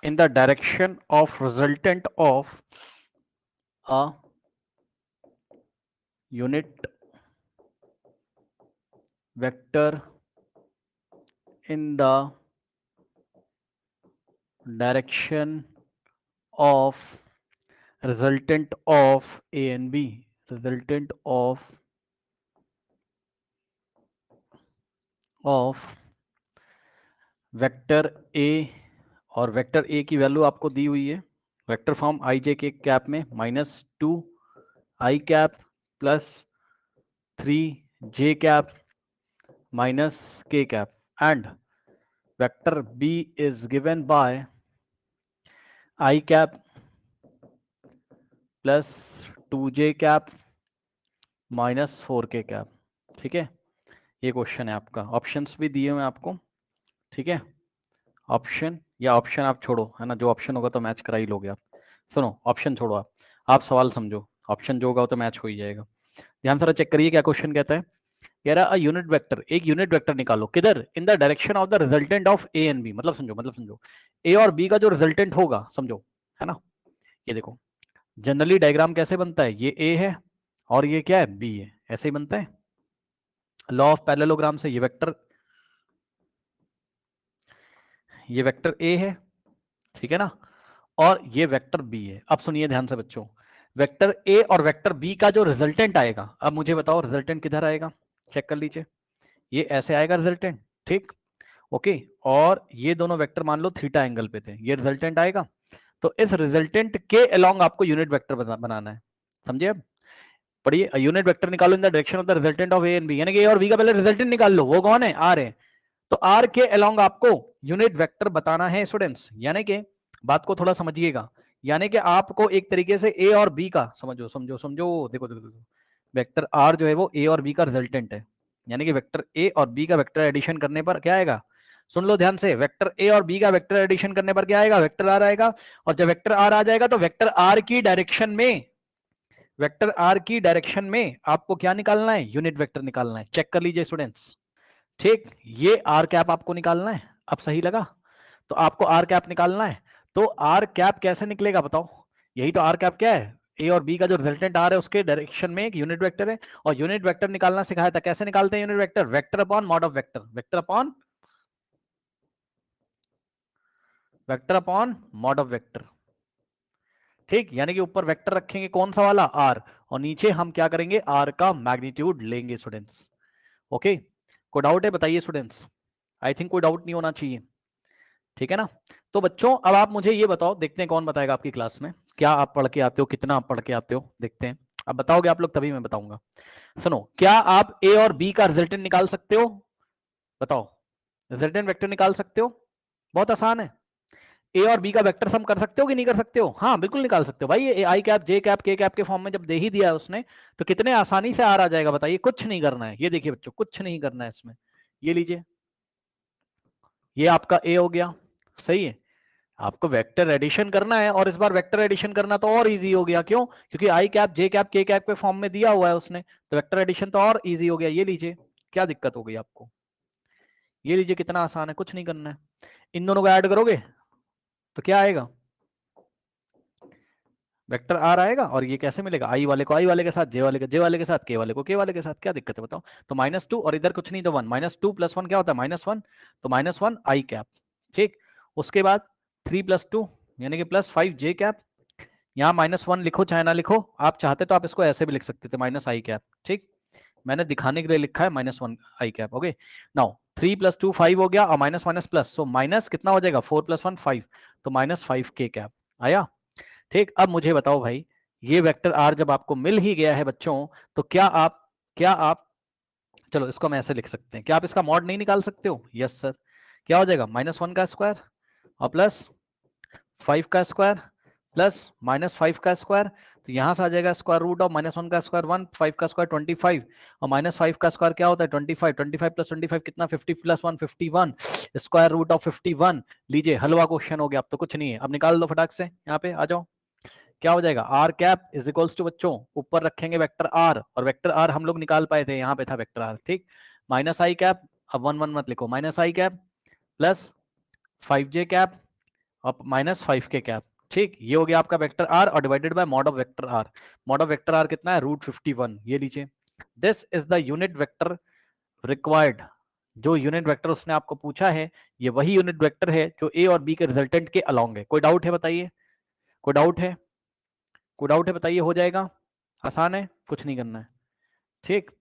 in the direction of resultant of a unit vector in the direction of resultant of A and B, resultant of vector A, और vector A की value आपको दी हुई है vector form I जे के cap में -2 i cap plus 3 j cap minus k cap, and vector B is given by i cap plus 2 j cap minus 4 k cap. ठीक है, ये क्वेश्चन है आपका, ऑप्शंस भी दिए हुए हैं आपको। ठीक है, ऑप्शन या ऑप्शन आप छोड़ो, है ना, जो ऑप्शन होगा तो मैच करा ही लोगे आप। सुनो, ऑप्शन छोड़ो, आप सवाल समझो, ऑप्शन जो होगा वो तो मैच हो ही जाएगा। ध्यान से चेक करिए क्या क्वेश्चन कहता है। कह रहा यूनिट वेक्टर, एक यूनिट वेक्टर निकालो, किधर, in the direction of the resultant of A and B, मतलब समझो ए और बी का जो रिजल्टेंट होगा, समझो, है ना। ये देखो, जनरली डायग्राम कैसे बनता है, ये ए है और ये क्या है, बी है, ऐसे ही बनता है लॉ ऑफ पैरेललोग्राम से। ये वेक्टर ए है, ठीक है ना, और ये वेक्टर बी है। अब सुनिए ध्यान से बच्चों, वेक्टर ए और वेक्टर बी का जो रिजल्टेंट आएगा, अब मुझे बताओ रिजल्टेंट किधर आएगा, चेक कर लीजिए, ये ऐसे आएगा रिजल्टेंट, ठीक, ओके। और ये दोनों वेक्टर मान लो थीटा एंगल पे थे, ये रिजल्टेंट आएगा। तो इस रिजल्टेंट के अलोंग आपको यूनिट वेक्टर बनाना है, समझे। अब पढ़िए, यूनिट वेक्टर निकालो in the direction of the resultant of A and B, यानी कि ए और बी का पहले रिजल्टेंट निकाल लो, वो कौन है, आर है। तो आर के अलोंग आपको यूनिट वेक्टर बताना है स्टूडेंट्स, यानी कि बात को थोड़ा समझिएगा, यानी कि आपको एक तरीके से ए और बी का, समझो समझो समझो, देखो देखो देखो, वेक्टर आर जो है वो ए और बी का रिजल्टेंट है, यानी कि वेक्टर ए और बी का वेक्टर एडिशन करने पर क्या आएगा, सुन लो ध्यान से, वेक्टर ए और बी का वेक्टर एडिशन करने पर क्या आएगा, वेक्टर आर आएगा। और जब वेक्टर आर आ जाएगा तो वेक्टर आर की डायरेक्शन में, वेक्टर आर की डायरेक्शन में आपको क्या निकालना है, यूनिट वेक्टर निकालना है। चेक कर लीजिए स्टूडेंट्स, ठीक, ये आर कैप आपको निकालना है। अब सही लगा, तो आपको आर कैप निकालना है। तो आर कैप कैसे निकलेगा बताओ, यही तो आर कैप क्या है, ए और बी का जो रिजल्टेंट आ रहा है उसके डायरेक्शन में एक यूनिट वेक्टर है, और यूनिट वेक्टर निकालना सिखाया था, कैसे निकालते हैं unit vector, vector upon mod of vector, vector upon mod of vector, ठीक, यानी कि ऊपर वेक्टर रखेंगे कौन सा वाला, आर, और नीचे हम क्या करेंगे, आर का मैग्नीट्यूड लेंगे स्टूडेंट्स। ओके, कोई डाउट है बताइए स्टूडेंट्स, आई थिंक कोई डाउट नहीं होना चाहिए, ठीक है ना। तो बच्चों अब आप मुझे ये बताओ, देखते हैं कौन बताएगा आपकी क्लास में, क्या आप पढ़ के आते हो, कितना आप पढ़ के आते हो, देखते हैं। अब बताओगे आप लोग तभी मैं बताऊंगा। सुनो, क्या आप ए और बी का रिजल्टेंट निकाल सकते हो, बताओ, रिजल्टेंट वेक्टर निकाल सकते हो, बहुत आसान है। ए और बी का वेक्टर सम कर सकते हो कि नहीं कर सकते हो, हाँ बिल्कुल निकाल सकते हो भाई, ये आई कैप जे कैप के कैप के फॉर्म में जब दे ही दिया है उसने, तो कितने आसानी से आर आ जाएगा बताइए, कुछ नहीं करना है, ये देखिए बच्चों, कुछ नहीं करना है इसमें, ये लीजिए, ये आपका ए हो गया, सही है। आपको वेक्टर एडिशन करना है, और इस बार वेक्टर एडिशन करना तो और इजी हो गया, क्यों, क्योंकि आई कैप जे कैप के कैप के फॉर्म में दिया हुआ है उसने, तो वेक्टर एडिशन तो और इजी हो गया। ये लीजिए, क्या दिक्कत हो गई आपको, ये लीजिए कितना आसान है, कुछ नहीं करना है। इन दोनों को ऐड करोगे तो क्या आएगा, वेक्टर आर आएगा, और ये कैसे मिलेगा, आई वाले को आई वाले के साथ, जे वाले के जे वाले के साथ, के वाले को के वाले के साथ, क्या दिक्कत है बताओ। तो -2 और इधर कुछ नहीं तो 1, -2 + 1 क्या होता है, -1, तो -1 आई कैप, ठीक। उसके बाद 3 + 2 यानी कि +5 जे कैप, यहाँ -1 लिखो चाहे ना लिखो, आप चाहते तो आप इसको ऐसे भी लिख सकते थे, माइनस आई कैप, ठीक, मैंने दिखाने के लिए लिखा है -1 आई कैप। ओके, नाउ 3 + 2 5 हो गया, और minus minus plus, so minus कितना हो जाएगा, 4 + 1 5, तो -5 के कैप आया, ठीक। अब मुझे बताओ भाई, ये वेक्टर आर जब आपको मिल ही गया है बच्चों, तो क्या आप चलो इसको हम ऐसे लिख सकते हैं, क्या आप इसका मॉड नहीं निकाल सकते हो, यस सर। क्या हो जाएगा, -1 का स्क्वायर और प्लस 5 का स्क्वायर प्लस -5 का स्क्वायर, तो यहां से आ जाएगा स्क्वायर रूट ऑफ -1 का स्क्वायर 1, 5 का स्क्वायर 25, और -5 का स्क्वायर क्या होता है 25, 25 + 25 कितना, 50 + 1 51, स्क्वायर रूट ऑफ 51। लीजिए हलवा क्वेश्चन हो गया, अब तो कुछ नहीं है, अब निकाल दो फटाक से, यहाँ पे आ जाओ। क्या हो जाएगा, R cap is equals to बच्चों, ऊपर रखेंगे वेक्टर आर, और वेक्टर आर हम लोग निकाल पाए थे, यहाँ पे था वेक्टर आर, ठीक, -i कैप, अब 1 1 मत लिखो, -i cap plus 5j cap और -5 के कैप, ठीक। ये हो गया आपका वेक्टर आर और divided by mod of vector R. Mod of vector R कितना है, √51, ये लीजिए। This is the unit vector required. जो यूनिट वेक्टर उसने आपको पूछा है, ये वही यूनिट वेक्टर है जो ए और बी के रिजल्टेंट के अलोंग है। कोई डाउट है बताइए, कोई डाउट है, कोई डाउट है बताइए। हो जाएगा, आसान है, कुछ नहीं करना है, ठीक।